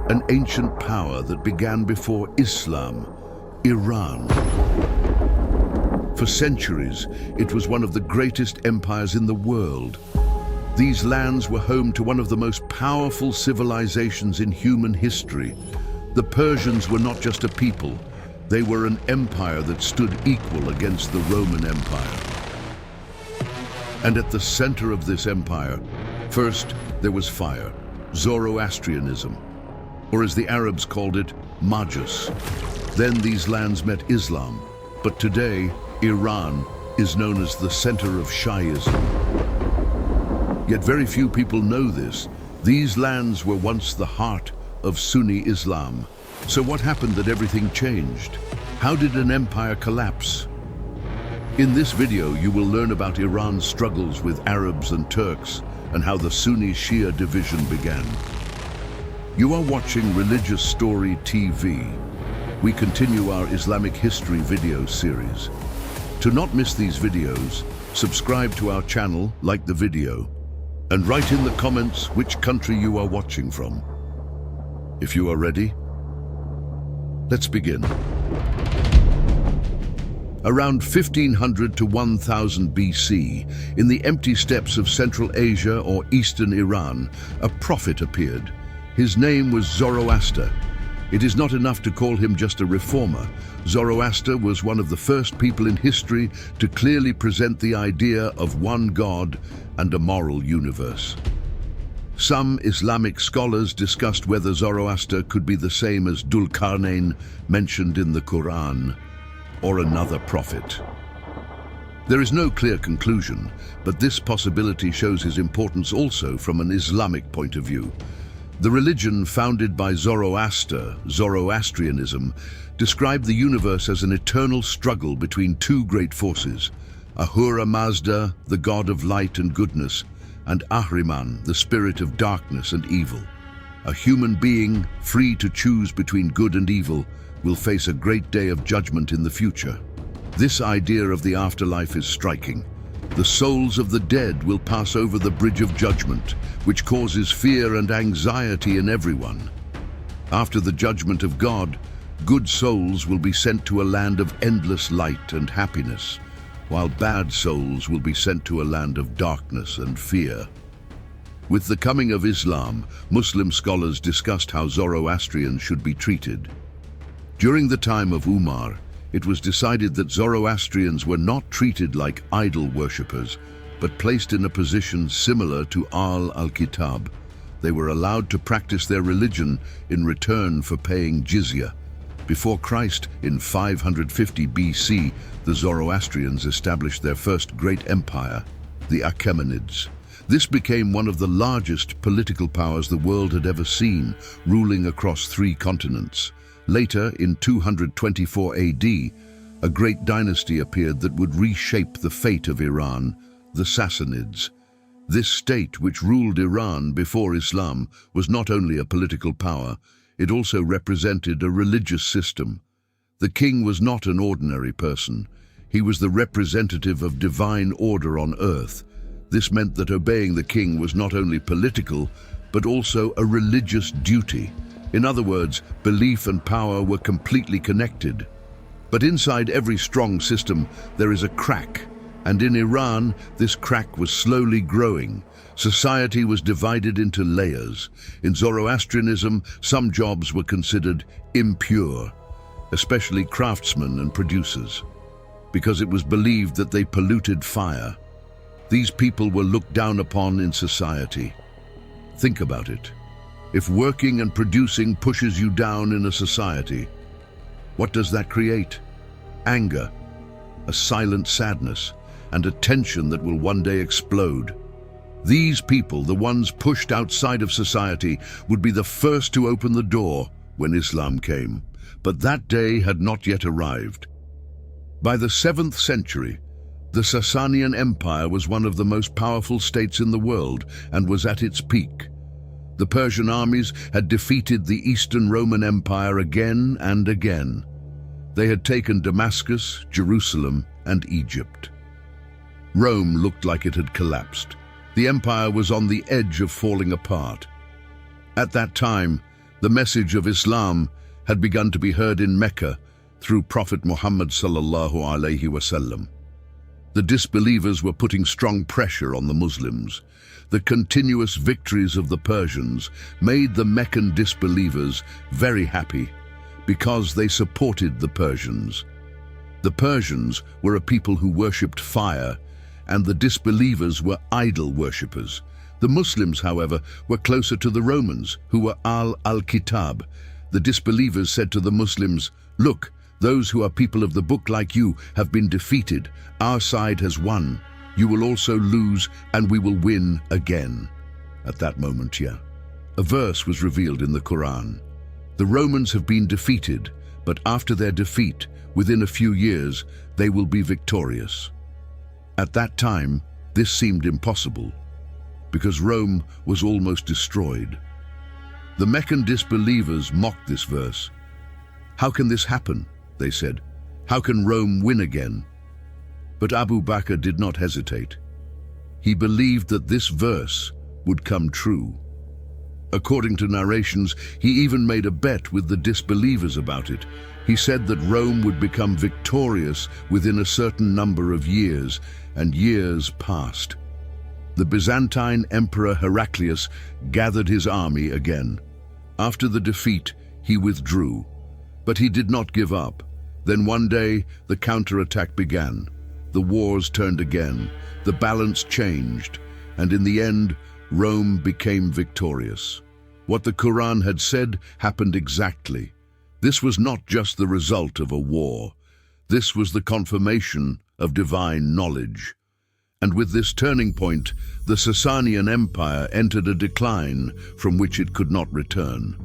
an ancient power that began before Islam, Iran. For centuries, it was one of the greatest empires in the world. These lands were home to one of the most powerful civilizations in human history. The Persians were not just a people, they were an empire that stood equal against the Roman Empire. And at the center of this empire, first there was fire, Zoroastrianism, or as the Arabs called it, Majus. Then these lands met Islam, but today, Iran is known as the center of Shiism. Yet very few people know this. These lands were once the heart of Sunni Islam. So what happened that everything changed? How did an empire collapse? In this video, you will learn about Iran's struggles with Arabs and Turks and how the Sunni-Shia division began. You are watching Religious Story TV. We continue our Islamic history video series. To not miss these videos, subscribe to our channel, like the video, and write in the comments which country you are watching from. If you are ready, let's begin. Around 1500 to 1000 BC, in the empty steppes of Central Asia or Eastern Iran, a prophet appeared. His name was Zoroaster. It is not enough to call him just a reformer. Zoroaster was one of the first people in history to clearly present the idea of one God and a moral universe. Some Islamic scholars discussed whether Zoroaster could be the same as Dhul-Qarnayn mentioned in the Quran, or another prophet. There is no clear conclusion, but this possibility shows his importance also from an Islamic point of view. The religion founded by Zoroaster, Zoroastrianism, described the universe as an eternal struggle between two great forces, Ahura Mazda, the god of light and goodness, and Ahriman, the spirit of darkness and evil. A human being, free to choose between good and evil, will face a great day of judgment in the future. This idea of the afterlife is striking. The souls of the dead will pass over the bridge of judgment, which causes fear and anxiety in everyone. After the judgment of God, good souls will be sent to a land of endless light and happiness, while bad souls will be sent to a land of darkness and fear. With the coming of Islam, Muslim scholars discussed how Zoroastrians should be treated. During the time of Umar, it was decided that Zoroastrians were not treated like idol worshippers, but placed in a position similar to al-Kitab. They were allowed to practice their religion in return for paying jizya. Before Christ, in 550 BC, the Zoroastrians established their first great empire, the Achaemenids. This became one of the largest political powers the world had ever seen, ruling across 3 continents. Later, in 224 AD, a great dynasty appeared that would reshape the fate of Iran, the Sasanids. This state, which ruled Iran before Islam, was not only a political power, it also represented a religious system. The king was not an ordinary person. He was the representative of divine order on earth. This meant that obeying the king was not only political, but also a religious duty. In other words, belief and power were completely connected. But inside every strong system, there is a crack. And in Iran, this crack was slowly growing. Society was divided into layers. In Zoroastrianism, some jobs were considered impure, especially craftsmen and producers, because it was believed that they polluted fire. These people were looked down upon in society. Think about it. If working and producing pushes you down in a society, what does that create? Anger, a silent sadness, and a tension that will one day explode. These people, the ones pushed outside of society, would be the first to open the door when Islam came. But that day had not yet arrived. By the 7th century, the Sasanian Empire was one of the most powerful states in the world and was at its peak. The Persian armies had defeated the Eastern Roman Empire again and again. They had taken Damascus, Jerusalem, and Egypt. Rome looked like it had collapsed. The empire was on the edge of falling apart. At that time, The message of Islam had begun to be heard in Mecca through Prophet Muhammad sallallahu alayhi wasallam. The disbelievers were putting strong pressure on the Muslims. The continuous victories of the Persians made the Meccan disbelievers very happy because they supported the Persians. The Persians were a people who worshipped fire, and the disbelievers were idol worshippers. The Muslims, however, were closer to the Romans, who were al-Kitab. The disbelievers said to the Muslims, "Look, those who are people of the book like you have been defeated. Our side has won. You will also lose, and we will win again." At that moment, a verse was revealed in the Quran. The Romans have been defeated, but after their defeat, within a few years, they will be victorious. At that time, this seemed impossible, because Rome was almost destroyed. The Meccan disbelievers mocked this verse. "How can this happen?" they said. "How can Rome win again?" But Abu Bakr did not hesitate. He believed that this verse would come true. According to narrations, he even made a bet with the disbelievers about it. He said that Rome would become victorious within a certain number of years, and years passed. The Byzantine Emperor Heraclius gathered his army again. After the defeat, he withdrew, but he did not give up. Then one day, the counterattack began. The wars turned again, the balance changed, and in the end, Rome became victorious. What the Quran had said happened exactly. This was not just the result of a war. This was the confirmation of divine knowledge. And with this turning point, the Sasanian Empire entered a decline from which it could not return.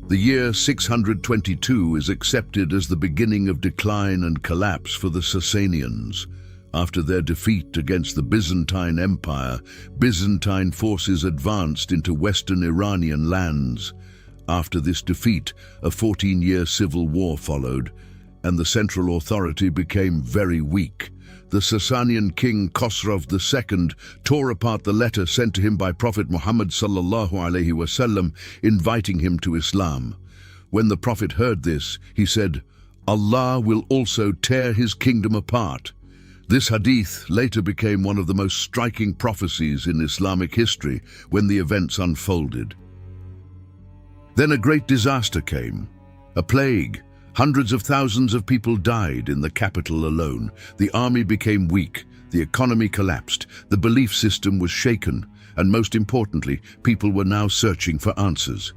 The year 622 is accepted as the beginning of decline and collapse for the Sasanians. After their defeat against the Byzantine Empire, Byzantine forces advanced into western Iranian lands. After this defeat, a 14-year civil war followed, and the central authority became very weak. The Sasanian king Khosrov II tore apart the letter sent to him by Prophet Muhammad sallallahu alayhi wasallam, inviting him to Islam. When the Prophet heard this, he said, "Allah will also tear his kingdom apart." This hadith later became one of the most striking prophecies in Islamic history when the events unfolded. Then a great disaster came, a plague. Hundreds of thousands of people died in the capital alone. The army became weak, the economy collapsed, the belief system was shaken, and most importantly, people were now searching for answers.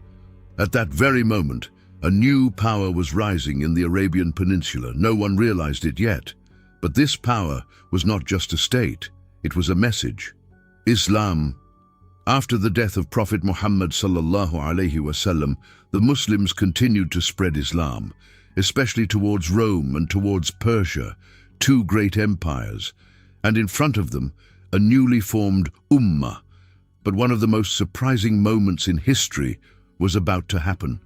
At that very moment, a new power was rising in the Arabian Peninsula. No one realized it yet. But this power was not just a state, it was a message. Islam. After the death of Prophet Muhammad sallallahu alayhi wasallam, the Muslims continued to spread Islam, especially towards Rome and towards Persia, two great empires, and in front of them, a newly formed Ummah. But one of the most surprising moments in history was about to happen,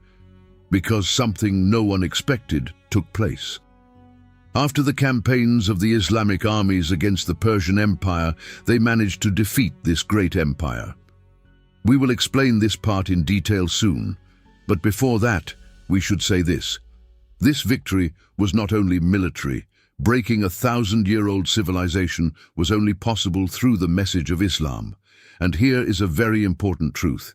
because something no one expected took place. After the campaigns of the Islamic armies against the Persian Empire, they managed to defeat this great empire. We will explain this part in detail soon, but before that, we should say this. This victory was not only military. Breaking a 1,000-year-old civilization was only possible through the message of Islam. And here is a very important truth.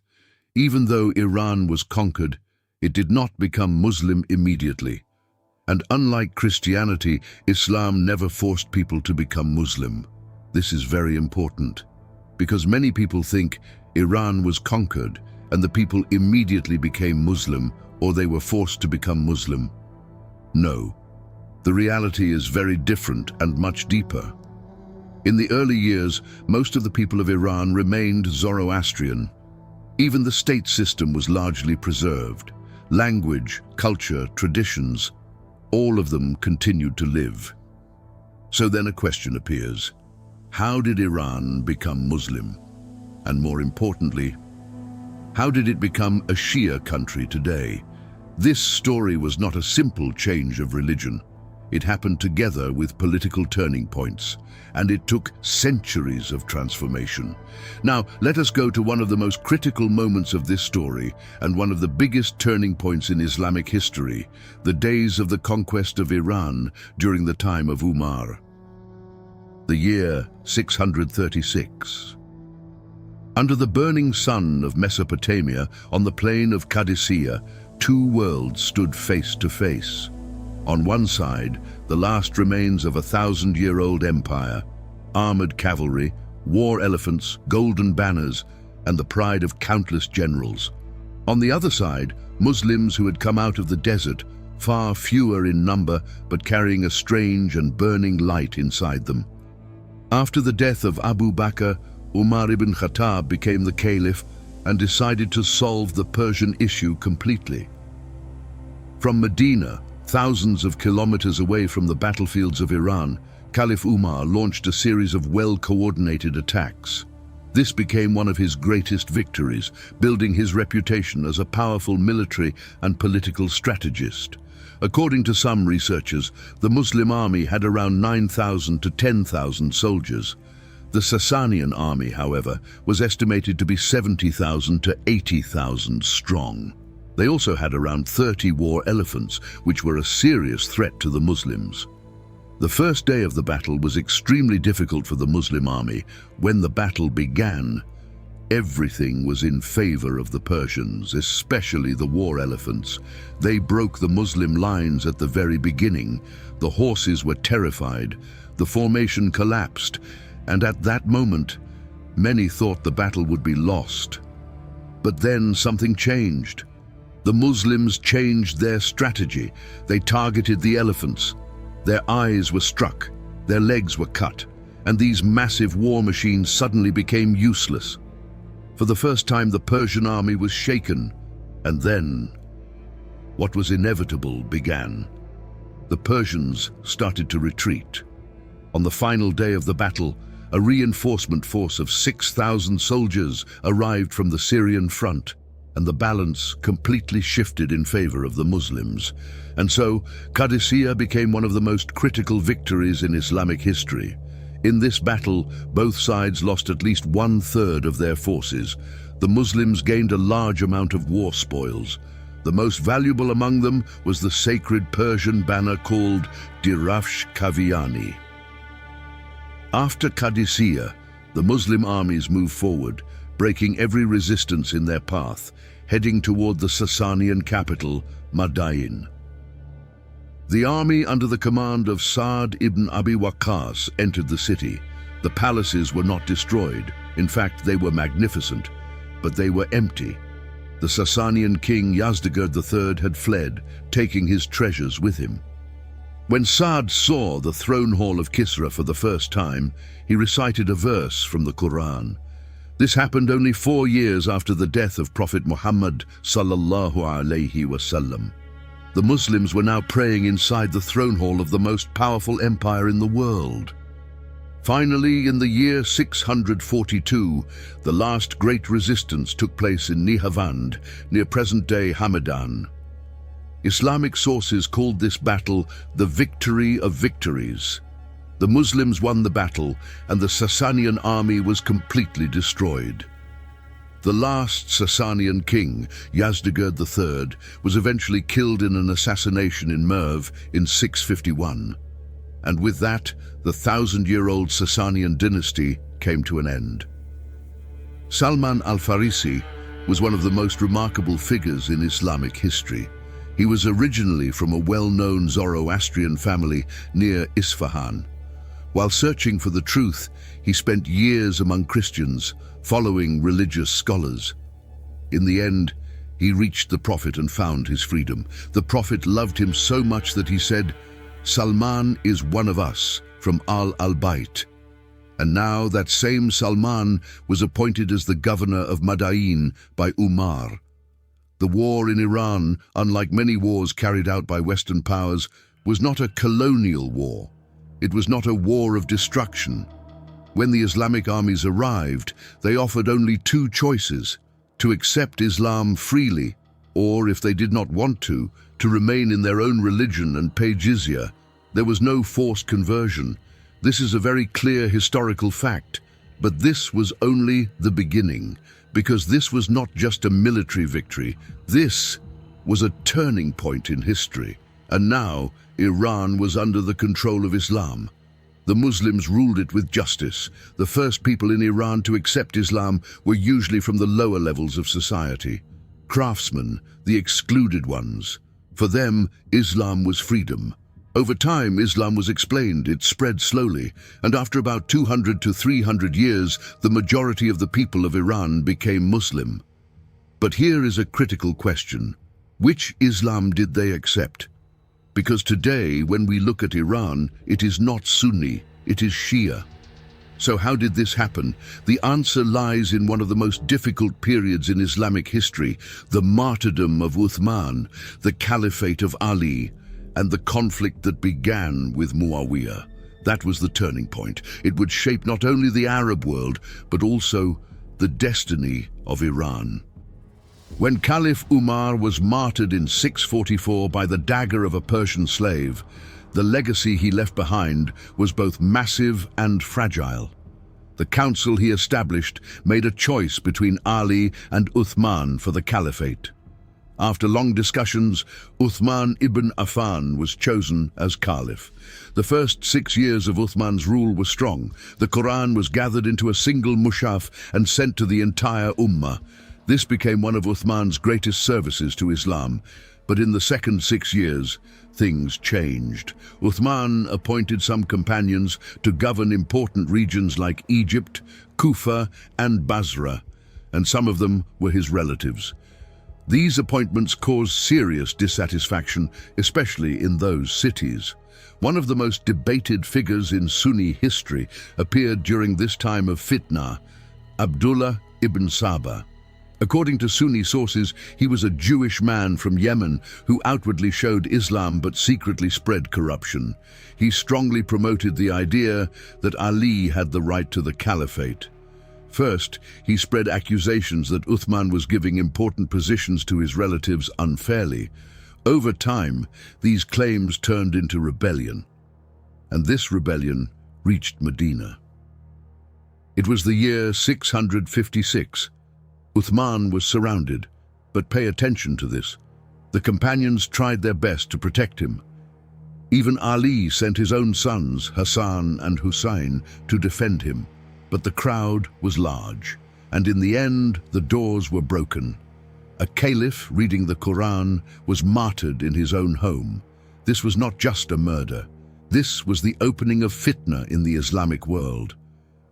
Even though Iran was conquered, it did not become Muslim immediately. And unlike Christianity, Islam never forced people to become Muslim. This is very important, because many people think Iran was conquered and the people immediately became Muslim, or they were forced to become Muslim. No, the reality is very different and much deeper. In the early years, most of the people of Iran remained Zoroastrian. Even the state system was largely preserved. Language, culture, traditions, all of them continued to live. So then a question appears. How did Iran become Muslim? And more importantly, how did it become a Shia country today? This story was not a simple change of religion. It happened together with political turning points, and it took centuries of transformation. Now, let us go to one of the most critical moments of this story and one of the biggest turning points in Islamic history, the days of the conquest of Iran during the time of Umar. The year 636. Under the burning sun of Mesopotamia, on the plain of Qadisiyyah, two worlds stood face to face. On one side, the last remains of a 1,000-year-old empire, armored cavalry, war elephants, golden banners, and the pride of countless generals. On the other side, Muslims who had come out of the desert, far fewer in number, but carrying a strange and burning light inside them. After the death of Abu Bakr, Umar ibn Khattab became the caliph and decided to solve the Persian issue completely. From Medina, thousands of kilometers away from the battlefields of Iran, Caliph Umar launched a series of well-coordinated attacks. This became one of his greatest victories, building his reputation as a powerful military and political strategist. According to some researchers, the Muslim army had around 9,000 to 10,000 soldiers. The Sasanian army, however, was estimated to be 70,000 to 80,000 strong. They also had around 30 war elephants, which were a serious threat to the Muslims. The first day of the battle was extremely difficult for the Muslim army. When the battle began, everything was in favor of the Persians, especially the war elephants. They broke the Muslim lines at the very beginning. The horses were terrified. The formation collapsed, and at that moment, many thought the battle would be lost. But then something changed. The Muslims changed their strategy. They targeted the elephants. Their eyes were struck, their legs were cut, and these massive war machines suddenly became useless. For the first time, the Persian army was shaken, and then what was inevitable began. The Persians started to retreat. On the final day of the battle, a reinforcement force of 6,000 soldiers arrived from the Syrian front, and the balance completely shifted in favor of the Muslims. And so, Qadisiyyah became one of the most critical victories in Islamic history. In this battle, both sides lost at least 1/3 of their forces. The Muslims gained a large amount of war spoils. The most valuable among them was the sacred Persian banner called Dirafsh Kaviani. After Qadisiyyah, the Muslim armies moved forward, breaking every resistance in their path, heading toward the Sasanian capital, Madain. The army under the command of Sa'd ibn Abi Waqqas entered the city. The palaces were not destroyed. In fact, they were magnificent, but they were empty. The Sasanian king Yazdegerd III had fled, taking his treasures with him. When Sa'd saw the throne hall of Kisra for the first time, he recited a verse from the Quran. This happened only 4 years after the death of Prophet Muhammad sallallahu alayhi wasallam. The Muslims were now praying inside the throne hall of the most powerful empire in the world. Finally, in the year 642, the last great resistance took place in Nihavand, near present-day Hamadan. Islamic sources called this battle the Victory of Victories. The Muslims won the battle, and the Sasanian army was completely destroyed. The last Sasanian king, Yazdegerd III, was eventually killed in an assassination in Merv in 651. And with that, the 1,000-year-old Sasanian dynasty came to an end. Salman al-Farisi was one of the most remarkable figures in Islamic history. He was originally from a well-known Zoroastrian family near Isfahan. While searching for the truth, he spent years among Christians, following religious scholars. In the end, he reached the Prophet and found his freedom. The Prophet loved him so much that he said, "Salman is one of us, from Al-Bayt." And now that same Salman was appointed as the governor of Madain by Umar. The war in Iran, unlike many wars carried out by Western powers, was not a colonial war. It was not a war of destruction. When the Islamic armies arrived, they offered only 2 choices: to accept Islam freely, or, if they did not want to remain in their own religion and pay jizya. There was no forced conversion. This is a very clear historical fact. But this was only the beginning, because this was not just a military victory. This was a turning point in history. And now, Iran was under the control of Islam. The Muslims ruled it with justice. The first people in Iran to accept Islam were usually from the lower levels of society. Craftsmen, the excluded ones. For them, Islam was freedom. Over time, Islam was explained. It spread slowly, and after about 200 to 300 years, the majority of the people of Iran became Muslim. But here is a critical question. Which Islam did they accept? Because today, when we look at Iran, it is not Sunni, it is Shia. So how did this happen? The answer lies in one of the most difficult periods in Islamic history, the martyrdom of Uthman, the caliphate of Ali, and the conflict that began with Muawiya. That was the turning point. It would shape not only the Arab world, but also the destiny of Iran. When Caliph Umar was martyred in 644 by the dagger of a Persian slave, the legacy he left behind was both massive and fragile. The council he established made a choice between Ali and Uthman for the caliphate. After long discussions, Uthman ibn Affan was chosen as caliph. The first 6 years of Uthman's rule were strong. The Quran was gathered into a single mushaf and sent to the entire ummah. This became one of Uthman's greatest services to Islam. But in the second 6 years, things changed. Uthman appointed some companions to govern important regions like Egypt, Kufa, and Basra, and some of them were his relatives. These appointments caused serious dissatisfaction, especially in those cities. One of the most debated figures in Sunni history appeared during this time of fitna, Abdullah ibn Saba. According to Sunni sources, he was a Jewish man from Yemen who outwardly showed Islam but secretly spread corruption. He strongly promoted the idea that Ali had the right to the caliphate. First, he spread accusations that Uthman was giving important positions to his relatives unfairly. Over time, these claims turned into rebellion, and this rebellion reached Medina. It was the year 656. Uthman was surrounded, but pay attention to this. The companions tried their best to protect him. Even Ali sent his own sons, Hassan and Hussain, to defend him. But the crowd was large, and in the end, the doors were broken. A caliph reading the Quran was martyred in his own home. This was not just a murder. This was the opening of fitna in the Islamic world.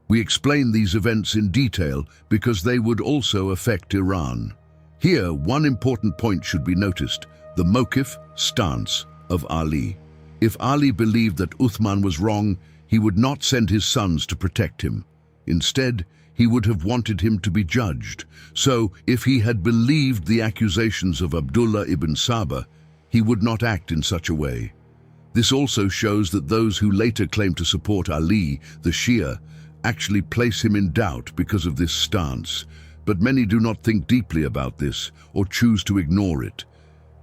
We explain these events in detail because they would also affect Iran. Here, one important point should be noticed, the mawqif, stance, of Ali. If Ali believed that Uthman was wrong, he would not send his sons to protect him. Instead, he would have wanted him to be judged. So, if he had believed the accusations of Abdullah ibn Saba, he would not act in such a way. This also shows that those who later claim to support Ali, the Shia, actually place him in doubt because of this stance. But many do not think deeply about this or choose to ignore it.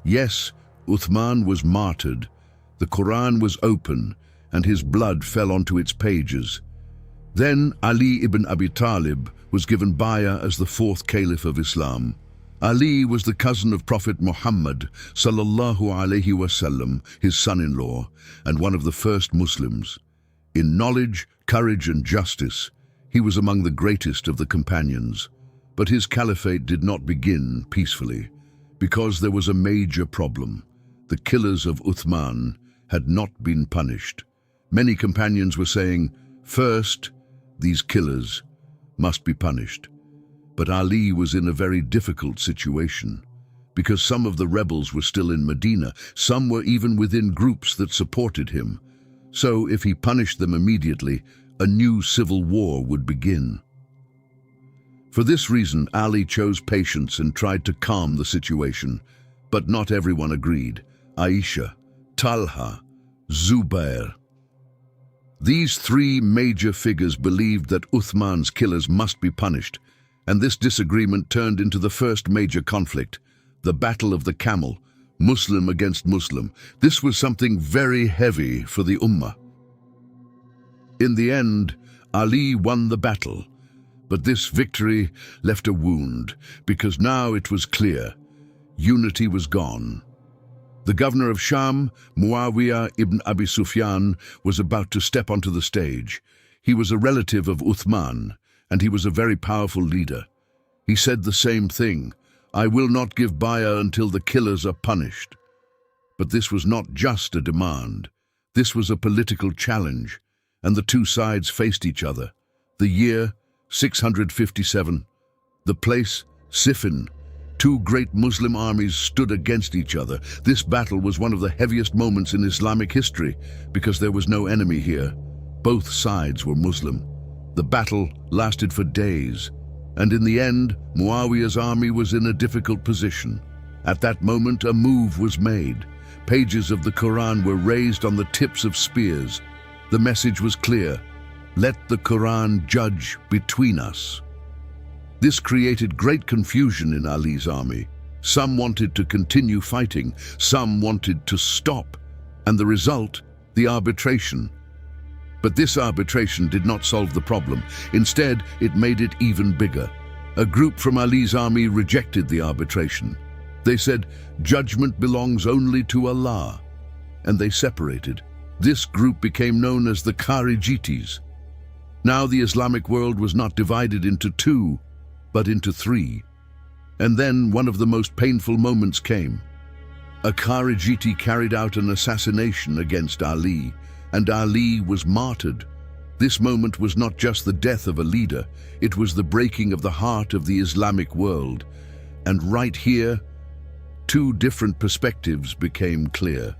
Yes, Uthman was martyred. The Quran was open, and his blood fell onto its pages. Then Ali ibn Abi Talib was given bay'ah as the fourth caliph of Islam. Ali was the cousin of Prophet Muhammad, sallallahu alayhi, his son-in-law, and one of the first Muslims. In knowledge, courage, and justice, he was among the greatest of the companions. But his caliphate did not begin peacefully, because there was a major problem. The killers of Uthman had not been punished. Many companions were saying, first, these killers must be punished. But Ali was in a very difficult situation, because some of the rebels were still in Medina, some were even within groups that supported him. So if he punished them immediately, a new civil war would begin. For this reason, Ali chose patience and tried to calm the situation, but not everyone agreed. Aisha, Talha, Zubair. These three major figures believed that Uthman's killers must be punished, and this disagreement turned into the first major conflict, the Battle of the Camel, Muslim against Muslim. This was something very heavy for the Ummah. In the end, Ali won the battle, but this victory left a wound, because now it was clear unity was gone. The governor of Sham, Muawiya ibn Abi Sufyan, was about to step onto the stage. He was a relative of Uthman, and he was a very powerful leader. He said the same thing: "I will not give bay'ah until the killers are punished." But this was not just a demand. This was a political challenge, and the two sides faced each other. The year, 657. The place, Siffin. Two great Muslim armies stood against each other. This battle was one of the heaviest moments in Islamic history, because there was no enemy here. Both sides were Muslim. The battle lasted for days, and in the end, Muawiya's army was in a difficult position. At that moment, a move was made. Pages of the Quran were raised on the tips of spears. The message was clear: let the Quran judge between us. This created great confusion in Ali's army. Some wanted to continue fighting, some wanted to stop, and the result, the arbitration. But this arbitration did not solve the problem. Instead, it made it even bigger. A group from Ali's army rejected the arbitration. They said, "Judgment belongs only to Allah," and they separated. This group became known as the Kharijites. Now the Islamic world was not divided into two, but into three. And then one of the most painful moments came. A Kharijiti carried out an assassination against Ali, and Ali was martyred. This moment was not just the death of a leader, it was the breaking of the heart of the Islamic world. And right here, two different perspectives became clear.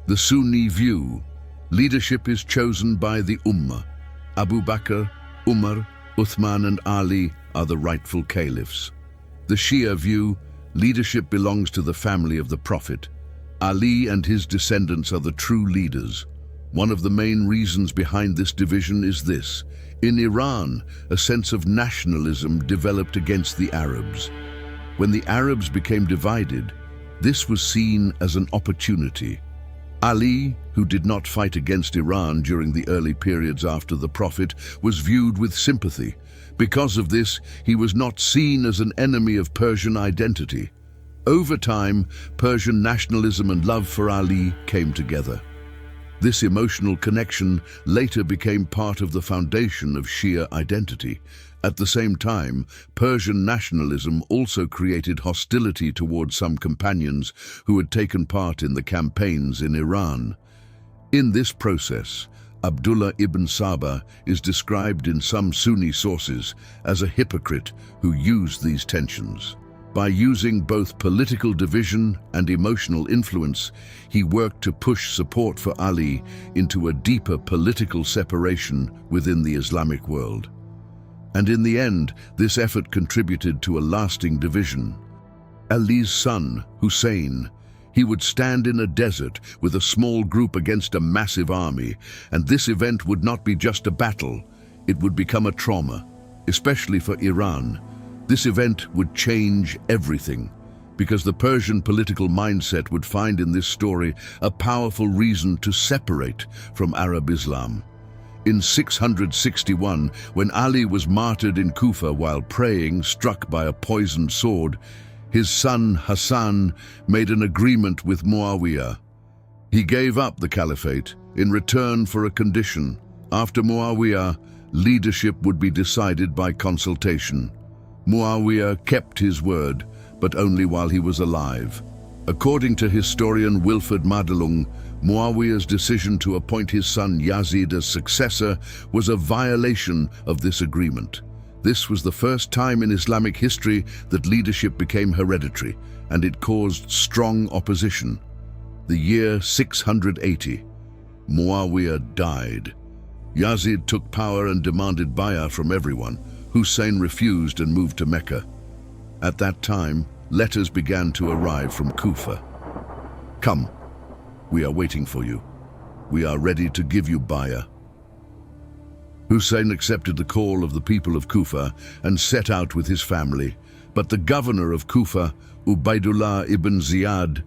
The Sunni view: leadership is chosen by the Ummah. Abu Bakr, Umar, Uthman and Ali are the rightful caliphs. The Shia view: leadership belongs to the family of the Prophet. Ali and his descendants are the true leaders. One of the main reasons behind this division is this: in Iran, a sense of nationalism developed against the Arabs. When the Arabs became divided, this was seen as an opportunity. Ali, who did not fight against Iran during the early periods after the Prophet, was viewed with sympathy. Because of this, he was not seen as an enemy of Persian identity. Over time, Persian nationalism and love for Ali came together. This emotional connection later became part of the foundation of Shia identity. At the same time, Persian nationalism also created hostility towards some companions who had taken part in the campaigns in Iran. In this process, Abdullah ibn Saba is described in some Sunni sources as a hypocrite who used these tensions. By using both political division and emotional influence, he worked to push support for Ali into a deeper political separation within the Islamic world. And in the end, this effort contributed to a lasting division. Ali's son, Hussain, he would stand in a desert with a small group against a massive army, and this event would not be just a battle, it would become a trauma, especially for Iran. This event would change everything, because the Persian political mindset would find in this story a powerful reason to separate from Arab Islam. In 661, when Ali was martyred in Kufa while praying, struck by a poisoned sword, his son Hassan made an agreement with Muawiya. He gave up the caliphate in return for a condition. After Muawiya, leadership would be decided by consultation. Muawiya kept his word, but only while he was alive. According to historian Wilfred Madelung, Muawiya's decision to appoint his son Yazid as successor was a violation of this agreement. This was the first time in Islamic history that leadership became hereditary, and it caused strong opposition. The year 680, Muawiya died. Yazid took power and demanded bay'ah from everyone. Hussein refused and moved to Mecca. At that time, letters began to arrive from Kufa. "Come, we are waiting for you. We are ready to give you bay'ah." Hussein accepted the call of the people of Kufa and set out with his family, but the governor of Kufa, Ubaidullah ibn Ziyad,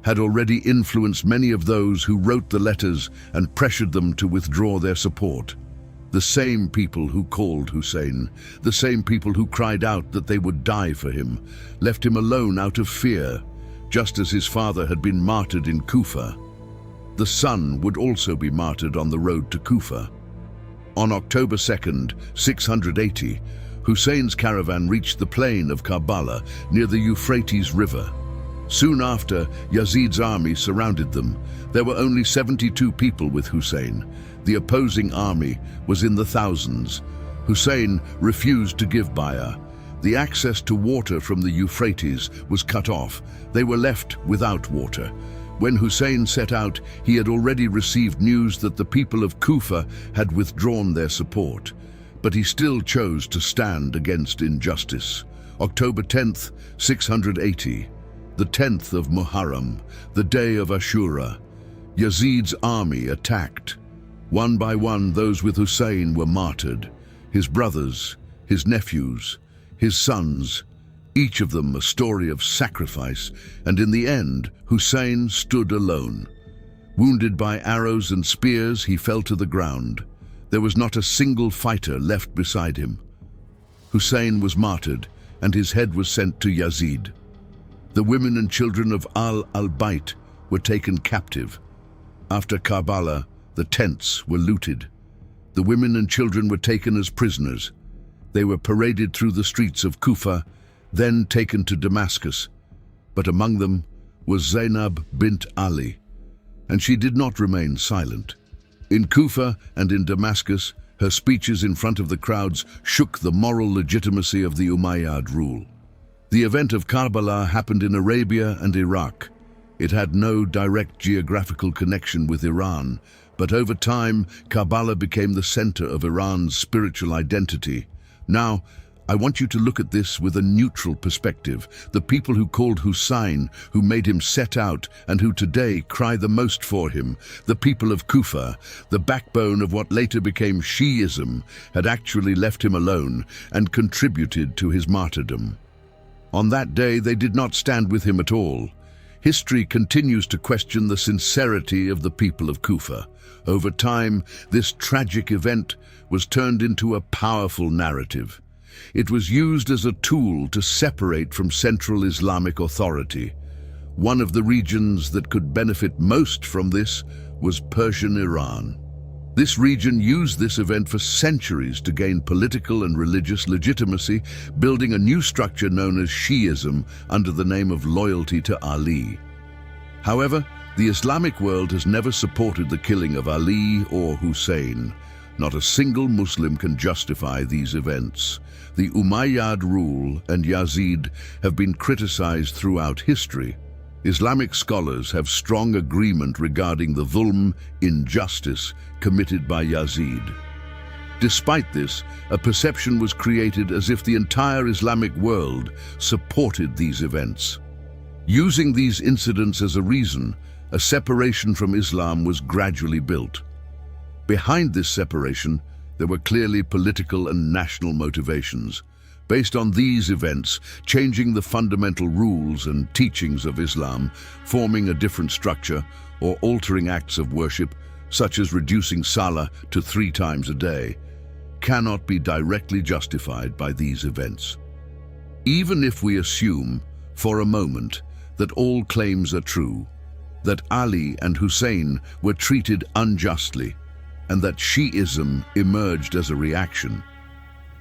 had already influenced many of those who wrote the letters and pressured them to withdraw their support. The same people who called Hussein, the same people who cried out that they would die for him, left him alone out of fear, just as his father had been martyred in Kufa. The son would also be martyred on the road to Kufa. On October 2nd, 680, Hussein's caravan reached the plain of Karbala near the Euphrates River. Soon after, Yazid's army surrounded them. There were only 72 people with Hussein. The opposing army was in the thousands. Hussein refused to give bay'ah. The access to water from the Euphrates was cut off. They were left without water. When Hussein set out, he had already received news that the people of Kufa had withdrawn their support. But he still chose to stand against injustice. October 10th, 680. The 10th of Muharram, the day of Ashura. Yazid's army attacked. One by one, those with Hussein were martyred. His brothers, his nephews, his sons, each of them a story of sacrifice, and in the end, Hussein stood alone. Wounded by arrows and spears, he fell to the ground. There was not a single fighter left beside him. Hussein was martyred, and his head was sent to Yazid. The women and children of al-Bayt were taken captive. After Karbala, the tents were looted. The women and children were taken as prisoners. They were paraded through the streets of Kufa, then taken to Damascus. But among them was Zainab bint Ali, and she did not remain silent. In Kufa and in Damascus, her speeches in front of the crowds shook the moral legitimacy of the Umayyad rule. The event of Karbala happened in Arabia and Iraq. It had no direct geographical connection with Iran, but over time, Karbala became the center of Iran's spiritual identity. Now, I want you to look at this with a neutral perspective. The people who called Hussein, who made him set out, and who today cry the most for him, the people of Kufa, the backbone of what later became Shiism, had actually left him alone and contributed to his martyrdom. On that day, they did not stand with him at all. History continues to question the sincerity of the people of Kufa. Over time, this tragic event was turned into a powerful narrative. It was used as a tool to separate from central Islamic authority. One of the regions that could benefit most from this was Persian Iran. This region used this event for centuries to gain political and religious legitimacy, building a new structure known as Shiism under the name of loyalty to Ali. However, the Islamic world has never supported the killing of Ali or Hussein. Not a single Muslim can justify these events. The Umayyad rule and Yazid have been criticized throughout history. Islamic scholars have strong agreement regarding the dhulm, injustice, committed by Yazid. Despite this, a perception was created as if the entire Islamic world supported these events. Using these incidents as a reason, a separation from Islam was gradually built. Behind this separation, there were clearly political and national motivations. Based on these events, changing the fundamental rules and teachings of Islam, forming a different structure, or altering acts of worship, such as reducing Salah to 3 times a day, cannot be directly justified by these events. Even if we assume, for a moment, that all claims are true, that Ali and Hussein were treated unjustly, and that Shiism emerged as a reaction,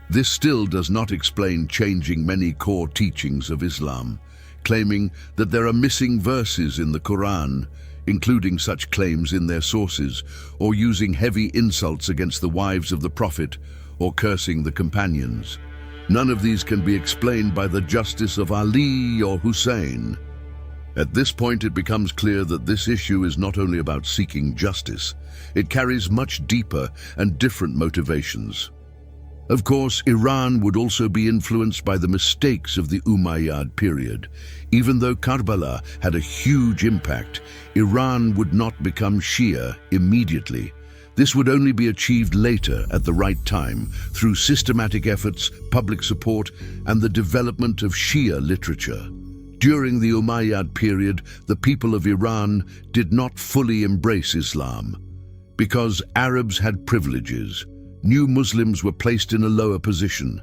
this still does not explain changing many core teachings of Islam, claiming that there are missing verses in the Quran, including such claims in their sources, or using heavy insults against the wives of the Prophet, or cursing the companions. None of these can be explained by the justice of Ali or Hussein. At this point, it becomes clear that this issue is not only about seeking justice, it carries much deeper and different motivations. Of course, Iran would also be influenced by the mistakes of the Umayyad period. Even though Karbala had a huge impact, Iran would not become Shia immediately. This would only be achieved later at the right time through systematic efforts, public support, and the development of Shia literature. During the Umayyad period, the people of Iran did not fully embrace Islam. Because Arabs had privileges, new Muslims were placed in a lower position.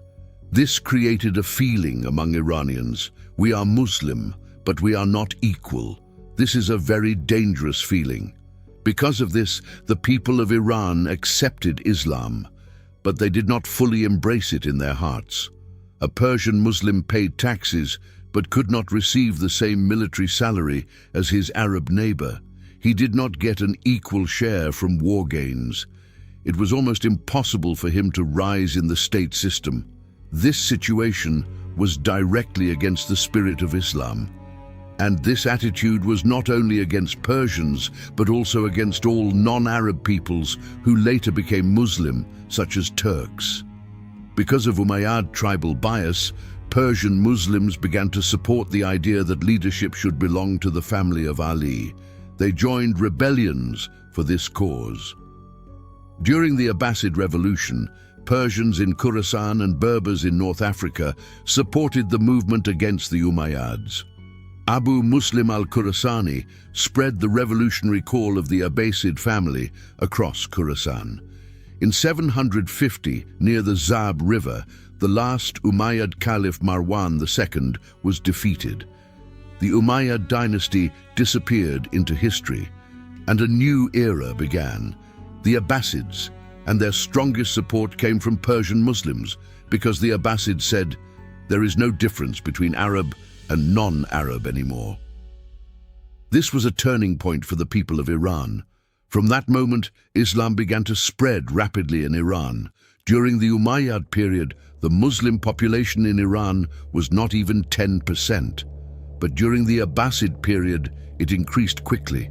This created a feeling among Iranians: we are Muslim, but we are not equal. This is a very dangerous feeling. Because of this, the people of Iran accepted Islam, but they did not fully embrace it in their hearts. A Persian Muslim paid taxes, but could not receive the same military salary as his Arab neighbor. He did not get an equal share from war gains. It was almost impossible for him to rise in the state system. This situation was directly against the spirit of Islam. And this attitude was not only against Persians, but also against all non-Arab peoples who later became Muslim, such as Turks. Because of Umayyad tribal bias, Persian Muslims began to support the idea that leadership should belong to the family of Ali. They joined rebellions for this cause. During the Abbasid Revolution, Persians in Khorasan and Berbers in North Africa supported the movement against the Umayyads. Abu Muslim al-Khurasani spread the revolutionary call of the Abbasid family across Khorasan. In 750, near the Zab River, the last Umayyad Caliph Marwan II was defeated. The Umayyad dynasty disappeared into history, and a new era began. The Abbasids, and their strongest support came from Persian Muslims, because the Abbasids said, there is no difference between Arab and non-Arab anymore. This was a turning point for the people of Iran. From that moment, Islam began to spread rapidly in Iran. During the Umayyad period, the Muslim population in Iran was not even 10%. But during the Abbasid period, it increased quickly.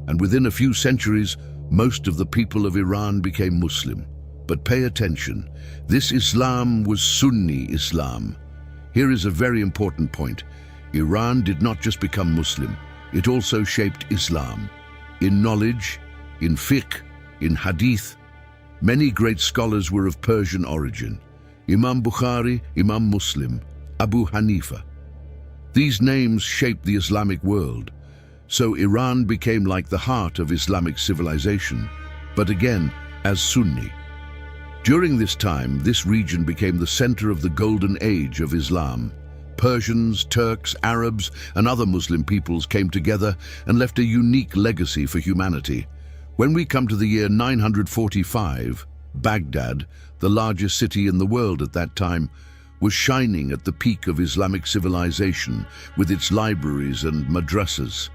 And within a few centuries, most of the people of Iran became Muslim. But pay attention, this Islam was Sunni Islam. Here is a very important point. Iran did not just become Muslim, it also shaped Islam. In knowledge, in fiqh, in hadith, many great scholars were of Persian origin. Imam Bukhari, Imam Muslim, Abu Hanifa. These names shaped the Islamic world. So Iran became like the heart of Islamic civilization, but again, as Sunni. During this time, this region became the center of the golden age of Islam. Persians, Turks, Arabs, and other Muslim peoples came together and left a unique legacy for humanity. When we come to the year 945, Baghdad, the largest city in the world at that time, was shining at the peak of Islamic civilization with its libraries and madrasas.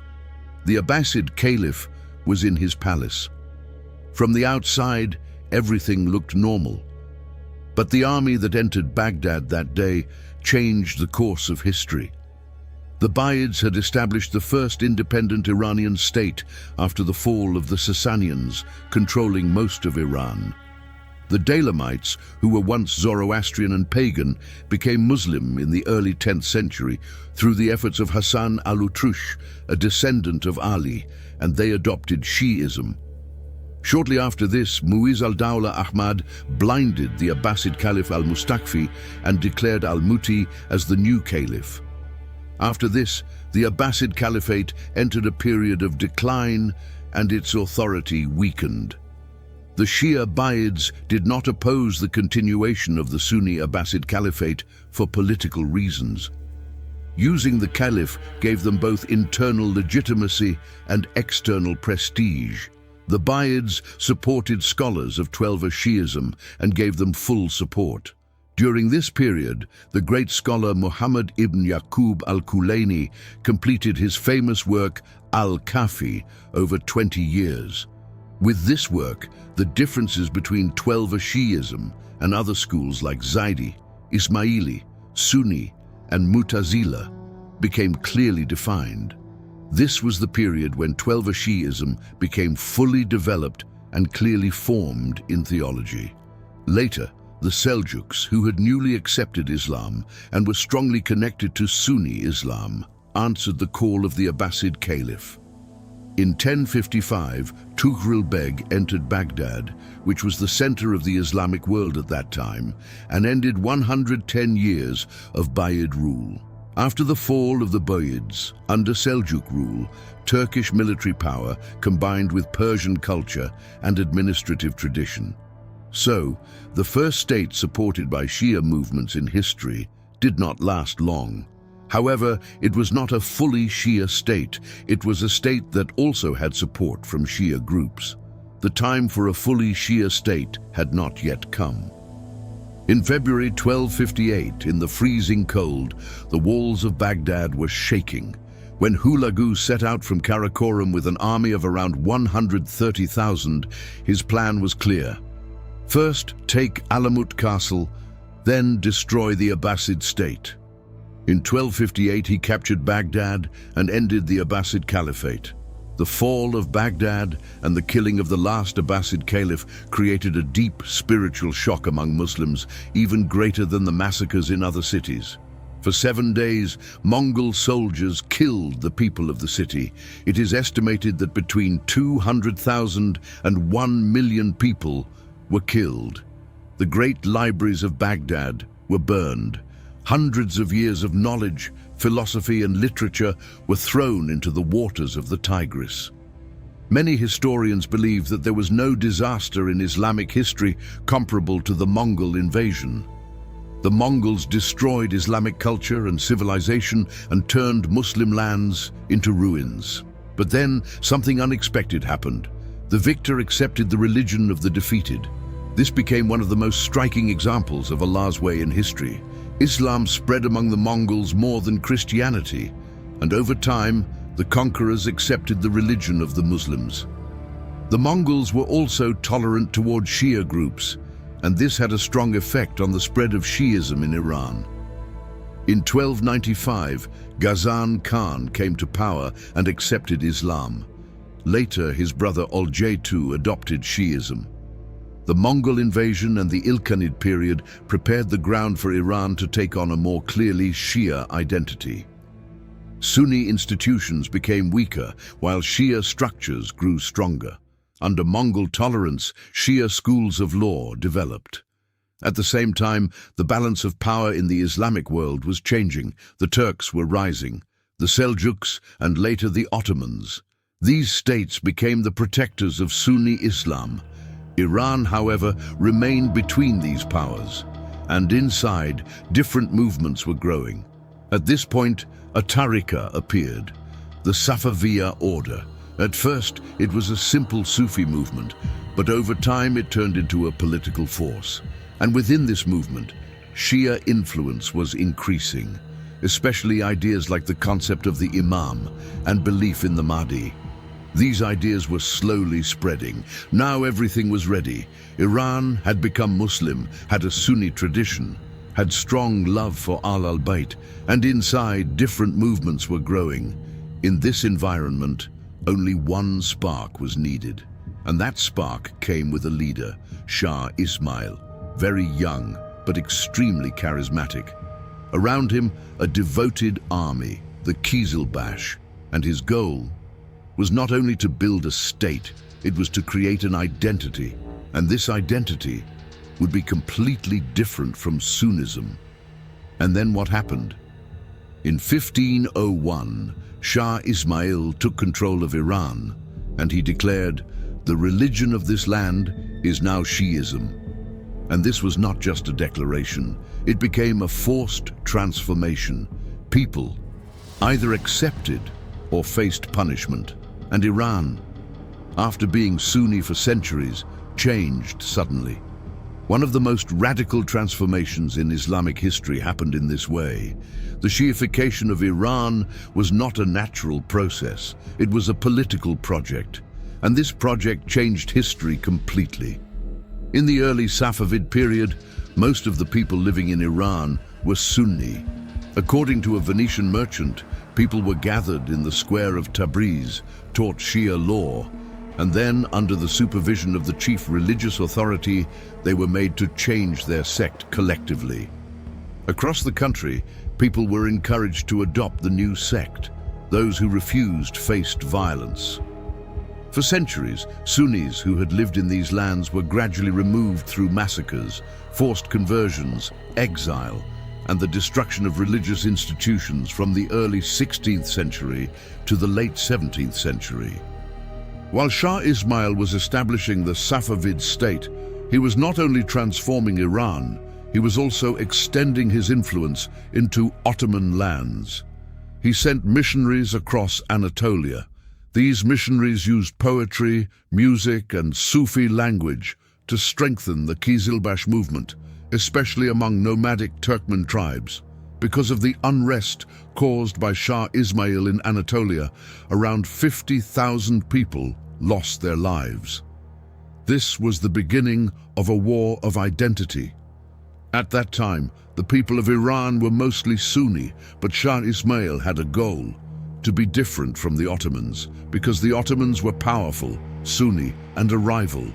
The Abbasid Caliph was in his palace. From the outside, everything looked normal. But the army that entered Baghdad that day changed the course of history. The Buyids had established the first independent Iranian state after the fall of the Sasanians, controlling most of Iran. The Daylamites, who were once Zoroastrian and pagan, became Muslim in the early 10th century through the efforts of Hassan al-Utrush, a descendant of Ali, and they adopted Shiism. Shortly after this, Mu'izz al-Dawla Ahmad blinded the Abbasid Caliph al-Mustakfi and declared al-Muti as the new caliph. After this, the Abbasid Caliphate entered a period of decline and its authority weakened. The Shia Buyids did not oppose the continuation of the Sunni Abbasid Caliphate for political reasons. Using the caliph gave them both internal legitimacy and external prestige. The Buyids supported scholars of Twelver Shiism and gave them full support. During this period, the great scholar Muhammad ibn Yaqub al-Kulaini completed his famous work Al-Kafi over 20 years. With this work, the differences between Twelver Shiism and other schools like Zaidi, Ismaili, Sunni, and Mu'tazila became clearly defined. This was the period when Twelver Shiism became fully developed and clearly formed in theology. Later, the Seljuks, who had newly accepted Islam and were strongly connected to Sunni Islam, answered the call of the Abbasid Caliph. In 1055, Tughril Beg entered Baghdad, which was the center of the Islamic world at that time, and ended 110 years of Buyid rule. After the fall of the Buyids, under Seljuk rule, Turkish military power combined with Persian culture and administrative tradition. So, the first state supported by Shia movements in history did not last long. However, it was not a fully Shia state. It was a state that also had support from Shia groups. The time for a fully Shia state had not yet come. In February 1258, in the freezing cold, the walls of Baghdad were shaking. When Hulagu set out from Karakorum with an army of around 130,000, his plan was clear. First, take Alamut Castle, then destroy the Abbasid state. In 1258, he captured Baghdad and ended the Abbasid Caliphate. The fall of Baghdad and the killing of the last Abbasid caliph created a deep spiritual shock among Muslims, even greater than the massacres in other cities. For 7 days, Mongol soldiers killed the people of the city. It is estimated that between 200,000 and 1 million people were killed. The great libraries of Baghdad were burned. Hundreds of years of knowledge, philosophy and literature were thrown into the waters of the Tigris. Many historians believe that there was no disaster in Islamic history comparable to the Mongol invasion. The Mongols destroyed Islamic culture and civilization and turned Muslim lands into ruins. But then something unexpected happened. The victor accepted the religion of the defeated. This became one of the most striking examples of Allah's way in history. Islam spread among the Mongols more than Christianity, and over time, the conquerors accepted the religion of the Muslims. The Mongols were also tolerant toward Shia groups, and this had a strong effect on the spread of Shiism in Iran. In 1295, Ghazan Khan came to power and accepted Islam. Later, his brother Oljay adopted Shiism. The Mongol invasion and the Ilkhanid period prepared the ground for Iran to take on a more clearly Shia identity. Sunni institutions became weaker, while Shia structures grew stronger. Under Mongol tolerance, Shia schools of law developed. At the same time, the balance of power in the Islamic world was changing. The Turks were rising, the Seljuks and later the Ottomans. These states became the protectors of Sunni Islam. Iran, however, remained between these powers, and inside, different movements were growing. At this point, a tariqa appeared, the Safaviya order. At first, it was a simple Sufi movement, but over time it turned into a political force. And within this movement, Shia influence was increasing, especially ideas like the concept of the Imam and belief in the Mahdi. These ideas were slowly spreading. Now everything was ready. Iran had become Muslim, had a Sunni tradition, had strong love for al-Bayt, and inside different movements were growing. In this environment, only one spark was needed. And that spark came with a leader, Shah Ismail, very young but extremely charismatic. Around him, a devoted army, the Qizilbash, and his goal was not only to build a state, it was to create an identity, and this identity would be completely different from Sunnism. And then what happened? In 1501, Shah Ismail took control of Iran, and he declared, "The religion of this land is now Shiism." And this was not just a declaration, it became a forced transformation. People either accepted or faced punishment. And Iran, after being Sunni for centuries, changed suddenly. One of the most radical transformations in Islamic history happened in this way. The Shiification of Iran was not a natural process, it was a political project. And this project changed history completely. In the early Safavid period, most of the people living in Iran were Sunni. According to a Venetian merchant, people were gathered in the square of Tabriz, taught Shia law, and then, under the supervision of the chief religious authority, they were made to change their sect collectively. Across the country, people were encouraged to adopt the new sect. Those who refused faced violence. For centuries, Sunnis who had lived in these lands were gradually removed through massacres, forced conversions, exile, and the destruction of religious institutions from the early 16th century to the late 17th century. While Shah Ismail was establishing the Safavid state, he was not only transforming Iran, he was also extending his influence into Ottoman lands. He sent missionaries across Anatolia. These missionaries used poetry, music, and Sufi language to strengthen the Qizilbash movement, especially among nomadic Turkmen tribes. Because of the unrest caused by Shah Ismail in Anatolia, around 50,000 people lost their lives. This was the beginning of a war of identity. At that time, the people of Iran were mostly Sunni, but Shah Ismail had a goal: to be different from the Ottomans, because the Ottomans were powerful, Sunni, and a rival.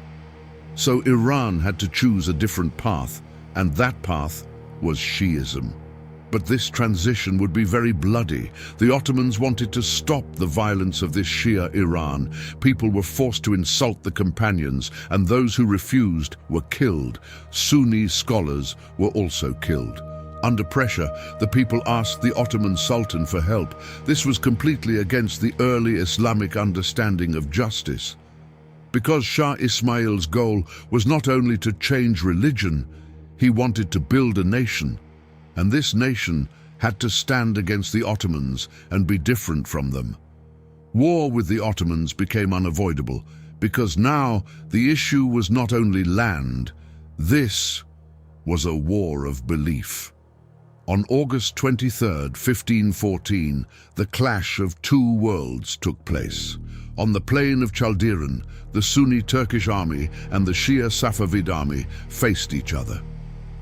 So Iran had to choose a different path, and that path was Shiism. But this transition would be very bloody. The Ottomans wanted to stop the violence of this Shia Iran. People were forced to insult the companions, and those who refused were killed. Sunni scholars were also killed. Under pressure, the people asked the Ottoman Sultan for help. This was completely against the early Islamic understanding of justice. Because Shah Ismail's goal was not only to change religion, he wanted to build a nation. And this nation had to stand against the Ottomans and be different from them. War with the Ottomans became unavoidable, because now the issue was not only land, this was a war of belief. On August 23, 1514, the clash of two worlds took place. On the plain of Chaldiran, the Sunni Turkish army and the Shia Safavid army faced each other.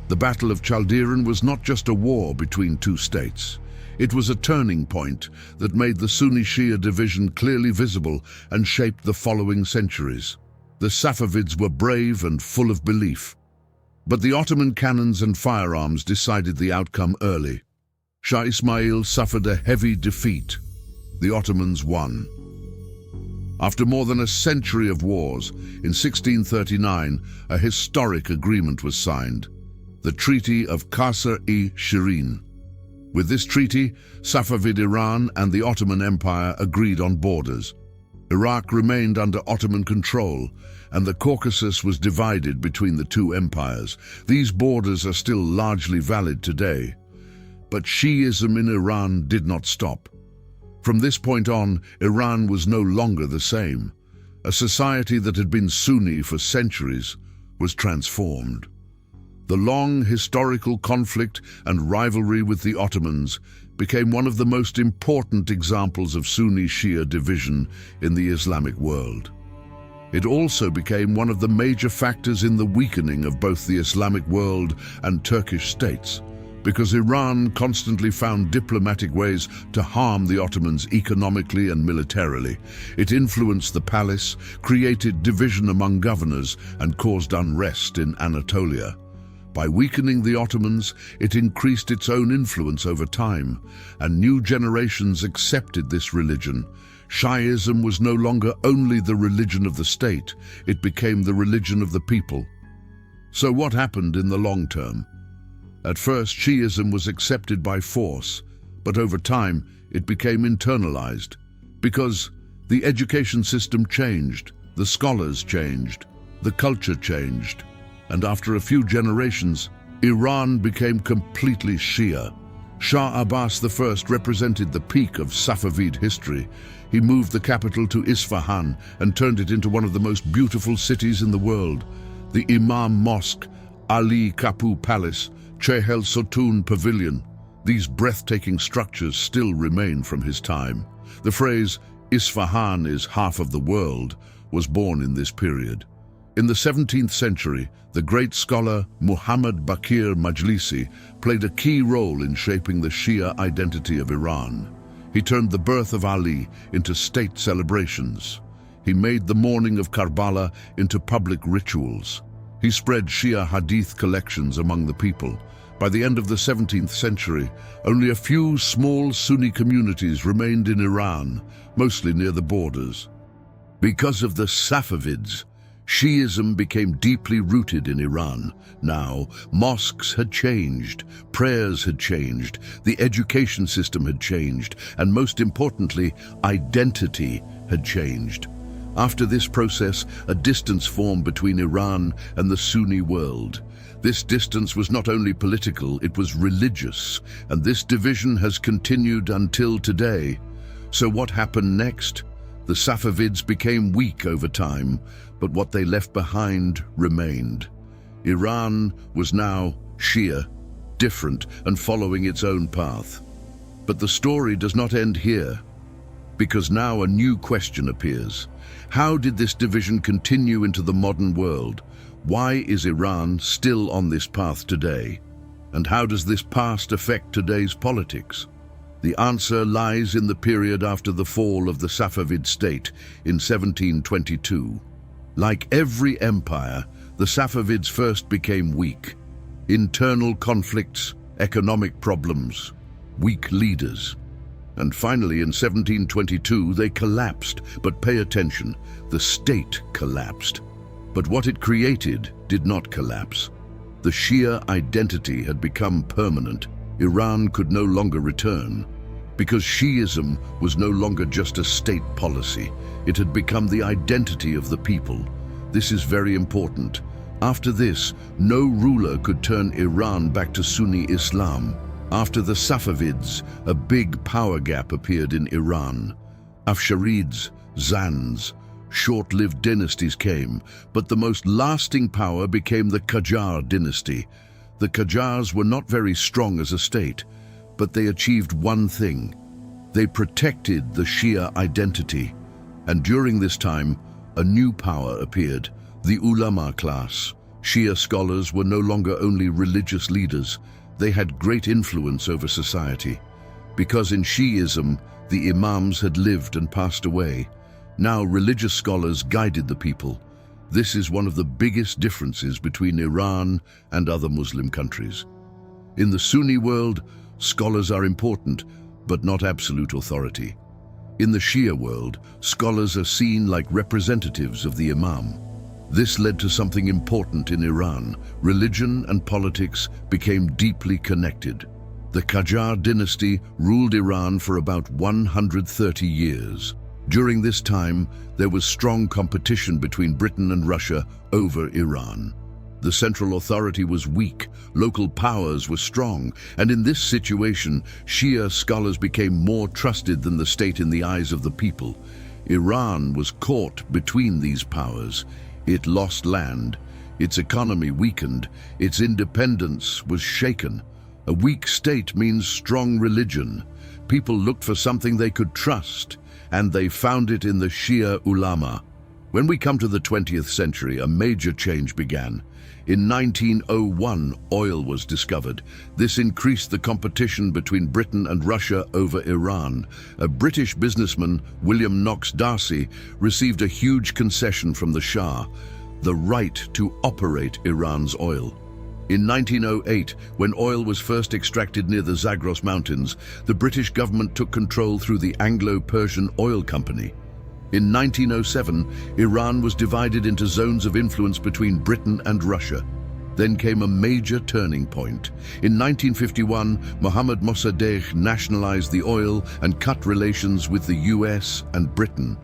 The Battle of Chaldiran was not just a war between two states. It was a turning point that made the Sunni-Shia division clearly visible and shaped the following centuries. The Safavids were brave and full of belief. But the Ottoman cannons and firearms decided the outcome early. Shah Ismail suffered a heavy defeat. The Ottomans won. After more than a century of wars, in 1639, a historic agreement was signed: the Treaty of Qasr-i-Shirin. With this treaty, Safavid Iran and the Ottoman Empire agreed on borders. Iraq remained under Ottoman control, and the Caucasus was divided between the two empires. These borders are still largely valid today. But Shiism in Iran did not stop. From this point on, Iran was no longer the same. A society that had been Sunni for centuries was transformed. The long historical conflict and rivalry with the Ottomans became one of the most important examples of Sunni-Shia division in the Islamic world. It also became one of the major factors in the weakening of both the Islamic world and Turkish states, because Iran constantly found diplomatic ways to harm the Ottomans economically and militarily. It influenced the palace, created division among governors, and caused unrest in Anatolia. By weakening the Ottomans, it increased its own influence over time, and new generations accepted this religion. Shiism was no longer only the religion of the state, it became the religion of the people. So what happened in the long term? At first, Shiism was accepted by force, but over time it became internalized, because the education system changed, the scholars changed, the culture changed, and after a few generations, Iran became completely Shia. Shah Abbas I represented the peak of Safavid history. He moved the capital to Isfahan and turned it into one of the most beautiful cities in the world. The Imam Mosque, Ali Kapu Palace, Chehel Sotun Pavilion, these breathtaking structures still remain from his time. The phrase, Isfahan is half of the world, was born in this period. In the 17th century, the great scholar Muhammad Baqir Majlisi played a key role in shaping the Shia identity of Iran. He turned the birth of Ali into state celebrations. He made the mourning of Karbala into public rituals. He spread Shia hadith collections among the people. By the end of the 17th century, only a few small Sunni communities remained in Iran, mostly near the borders. Because of the Safavids, Shiism became deeply rooted in Iran. Now, mosques had changed, prayers had changed, the education system had changed, and most importantly, identity had changed. After this process, a distance formed between Iran and the Sunni world. This distance was not only political, it was religious, and this division has continued until today. So what happened next? The Safavids became weak over time, but what they left behind remained. Iran was now Shia, different and following its own path. But the story does not end here, because now a new question appears. How did this division continue into the modern world? Why is Iran still on this path today? And how does this past affect today's politics? The answer lies in the period after the fall of the Safavid state in 1722. Like every empire, the Safavids first became weak. Internal conflicts, economic problems, weak leaders. And finally, in 1722, they collapsed. But pay attention, the state collapsed. But what it created did not collapse. The Shia identity had become permanent. Iran could no longer return. Because Shiism was no longer just a state policy, it had become the identity of the people. This is very important. After this, no ruler could turn Iran back to Sunni Islam. After the Safavids, a big power gap appeared in Iran. Afsharids, Zands, short-lived dynasties came, but the most lasting power became the Qajar dynasty. The Qajars were not very strong as a state, but they achieved one thing. They protected the Shia identity. And during this time, a new power appeared, the ulama class. Shia scholars were no longer only religious leaders, they had great influence over society. Because in Shiism, the imams had lived and passed away. Now religious scholars guided the people. This is one of the biggest differences between Iran and other Muslim countries. In the Sunni world, scholars are important, but not absolute authority. In the Shia world, scholars are seen like representatives of the Imam. This led to something important in Iran. Religion and politics became deeply connected. The Qajar dynasty ruled Iran for about 130 years. During this time, there was strong competition between Britain and Russia over Iran. The central authority was weak, local powers were strong, and in this situation, Shia scholars became more trusted than the state in the eyes of the people. Iran was caught between these powers. It lost land, its economy weakened, its independence was shaken. A weak state means strong religion. People looked for something they could trust, and they found it in the Shia ulama. When we come to the 20th century, a major change began. In 1901, oil was discovered. This increased the competition between Britain and Russia over Iran. A British businessman, William Knox D'Arcy, received a huge concession from the Shah, the right to operate Iran's oil. In 1908, when oil was first extracted near the Zagros Mountains, the British government took control through the Anglo-Persian Oil Company. In 1907, Iran was divided into zones of influence between Britain and Russia. Then came a major turning point. In 1951, Mohammad Mossadegh nationalized the oil and cut relations with the US and Britain.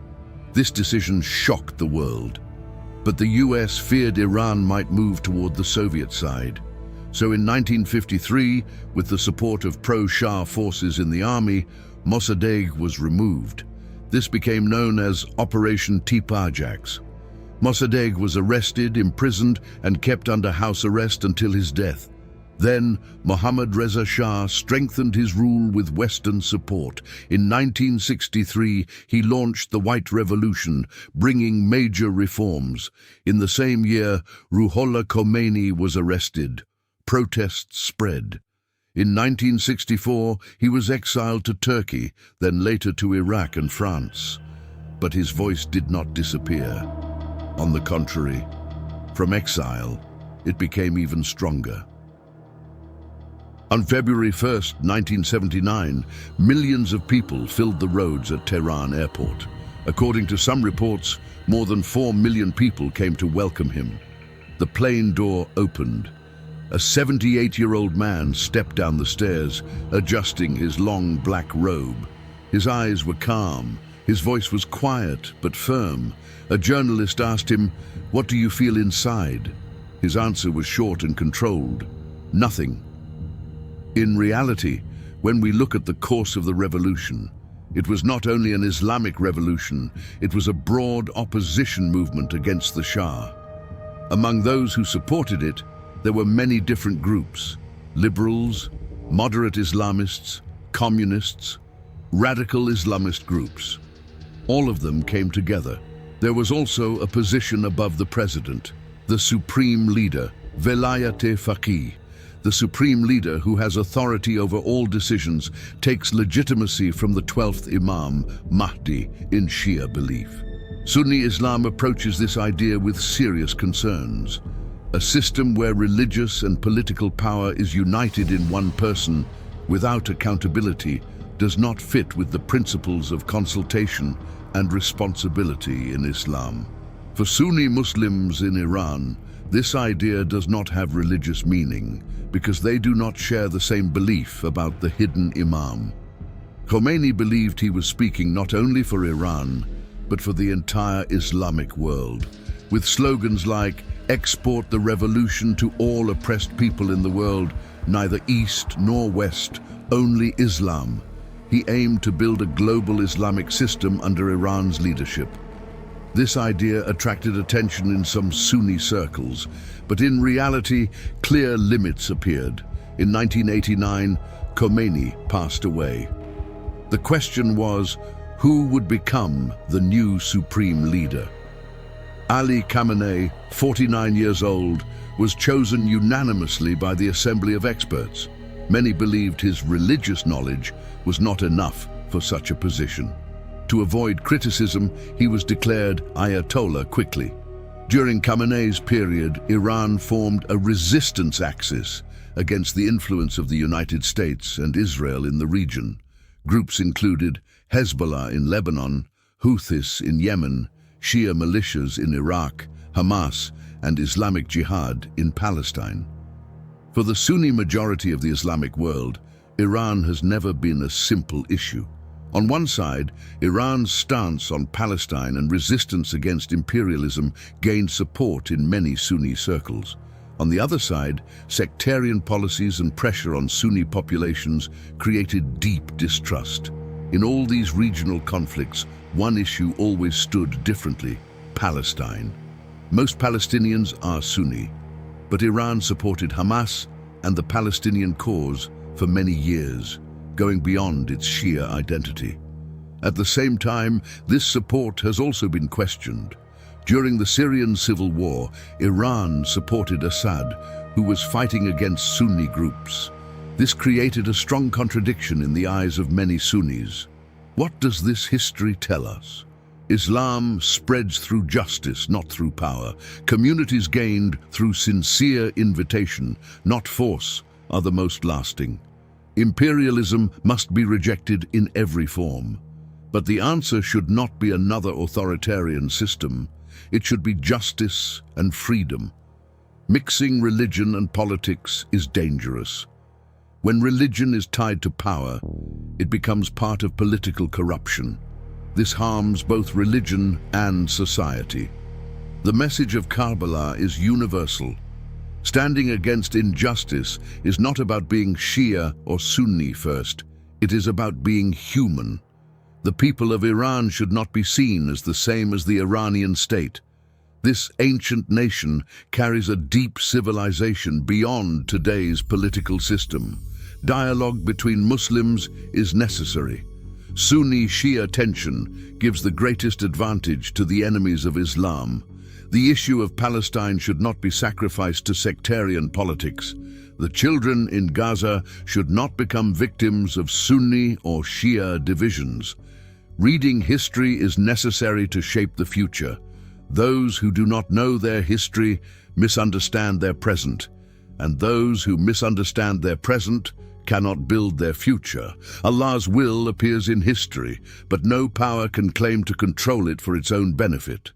This decision shocked the world. But the US feared Iran might move toward the Soviet side. So in 1953, with the support of pro-Shah forces in the army, Mossadegh was removed. This became known as Operation Teep-Ajax. Mossadegh was arrested, imprisoned, and kept under house arrest until his death. Then, Mohammad Reza Shah strengthened his rule with Western support. In 1963, he launched the White Revolution, bringing major reforms. In the same year, Ruhollah Khomeini was arrested. Protests spread. In 1964, he was exiled to Turkey, then later to Iraq and France. But his voice did not disappear. On the contrary, from exile, it became even stronger. On February 1, 1979, millions of people filled the roads at Tehran airport. According to some reports, more than 4 million people came to welcome him. The plane door opened. A 78-year-old man stepped down the stairs, adjusting his long black robe. His eyes were calm. His voice was quiet but firm. A journalist asked him, "What do you feel inside?" His answer was short and controlled. "Nothing." In reality, when we look at the course of the revolution, it was not only an Islamic revolution, it was a broad opposition movement against the Shah. Among those who supported it, there were many different groups: liberals, moderate Islamists, communists, radical Islamist groups. All of them came together. There was also a position above the president, the supreme leader, Velayat-e Faqih. The supreme leader, who has authority over all decisions, takes legitimacy from the 12th Imam, Mahdi, in Shia belief. Sunni Islam approaches this idea with serious concerns. A system where religious and political power is united in one person without accountability does not fit with the principles of consultation and responsibility in Islam. For Sunni Muslims in Iran, this idea does not have religious meaning because they do not share the same belief about the hidden Imam. Khomeini believed he was speaking not only for Iran, but for the entire Islamic world, with slogans like "Export the revolution to all oppressed people in the world, neither East nor West, only Islam." He aimed to build a global Islamic system under Iran's leadership. This idea attracted attention in some Sunni circles, but in reality, clear limits appeared. In 1989, Khomeini passed away. The question was, who would become the new supreme leader? Ali Khamenei, 49 years old, was chosen unanimously by the Assembly of Experts. Many believed his religious knowledge was not enough for such a position. To avoid criticism, he was declared Ayatollah quickly. During Khamenei's period, Iran formed a resistance axis against the influence of the United States and Israel in the region. Groups included Hezbollah in Lebanon, Houthis in Yemen, Shia militias in Iraq, Hamas, and Islamic Jihad in Palestine. For the Sunni majority of the Islamic world, Iran has never been a simple issue. On one side, Iran's stance on Palestine and resistance against imperialism gained support in many Sunni circles. On the other side, sectarian policies and pressure on Sunni populations created deep distrust. In all these regional conflicts, one issue always stood differently: Palestine. Most Palestinians are Sunni, but Iran supported Hamas and the Palestinian cause for many years, going beyond its Shia identity. At the same time, this support has also been questioned. During the Syrian civil war, Iran supported Assad, who was fighting against Sunni groups. This created a strong contradiction in the eyes of many Sunnis. What does this history tell us? Islam spreads through justice, not through power. Communities gained through sincere invitation, not force, are the most lasting. Imperialism must be rejected in every form. But the answer should not be another authoritarian system. It should be justice and freedom. Mixing religion and politics is dangerous. When religion is tied to power, it becomes part of political corruption. This harms both religion and society. The message of Karbala is universal. Standing against injustice is not about being Shia or Sunni first. It is about being human. The people of Iran should not be seen as the same as the Iranian state. This ancient nation carries a deep civilization beyond today's political system. Dialogue between Muslims is necessary. Sunni-Shia tension gives the greatest advantage to the enemies of Islam. The issue of Palestine should not be sacrificed to sectarian politics. The children in Gaza should not become victims of Sunni or Shia divisions. Reading history is necessary to shape the future. Those who do not know their history misunderstand their present, and those who misunderstand their present cannot build their future. Allah's will appears in history, but no power can claim to control it for its own benefit.